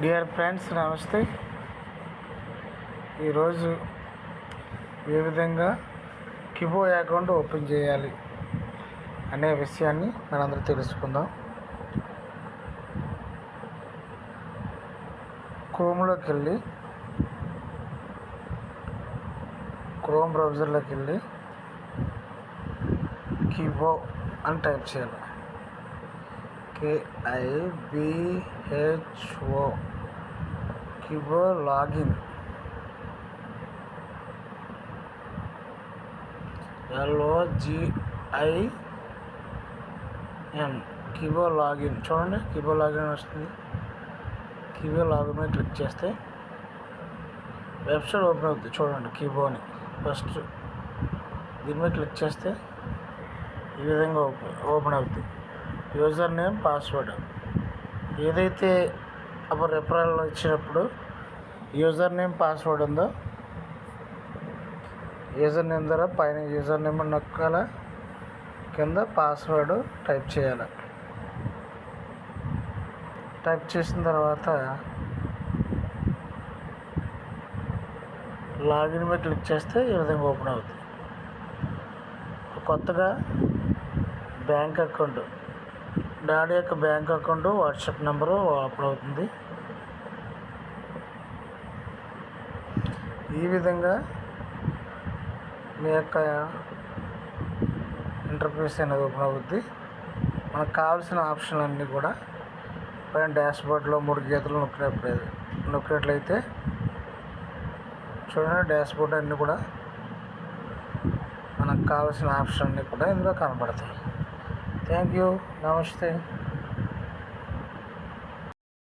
Dear friends, నమస్తే. ఈరోజు ఏ విధంగా కిబో అకౌంట్ ఓపెన్ చేయాలి అనే విషయాన్ని మనందరం తెలుసుకుందాం. క్రోమ్లోకి వెళ్ళి క్రోమ్ బ్రౌజర్లోకి వెళ్ళి కిబో అని టైప్ చేయాలి. KIBHO Kibho login LOGIN Kibho login. చూడండి, కిబో లాగిన్ వస్తుంది. కిబో లాగిన్ మీద క్లిక్ చేస్తే వెబ్సైట్ ఓపెన్ అవుతుంది. చూడండి, కిబోని ఫస్ట్ దీని మీద క్లిక్ చేస్తే ఈ విధంగా ఓపెన్ అవుతుంది. యూజర్ నేమ్, పాస్వర్డ్ ఏదైతే అప్పుడు రెఫరల్ ఇచ్చినప్పుడు యూజర్ నేమ్ పాస్వర్డ్ ఉందో యూజర్ నేమ్ ద్వారా పైన యూజర్ నేమ్ నొక్కాల, కింద పాస్వర్డ్ టైప్ చేయాలి. టైప్ చేసిన తర్వాత లాగిన్ మీద క్లిక్ చేస్తే ఈ విధంగా ఓపెన్ అవుతుంది. కొత్తగా బ్యాంక్ అకౌంట్, డాడీ యొక్క bank account, WhatsApp number open అవుతుంది. ఈ విధంగా మీ యొక్క ఇంటర్ఫేస్ అనేది ఓపెన్ అవుద్ది. మనకు కావాల్సిన ఆప్షన్లు అన్నీ కూడా పైన డాష్బోర్డ్లో 3 గీతలు నొక్కినట్లయితే చూడండి, డాష్బోర్డ్ అన్నీ కూడా మనకు కావాల్సిన ఆప్షన్ అన్నీ కూడా ఇందులో కనబడతాయి. Thank you. నమస్తే.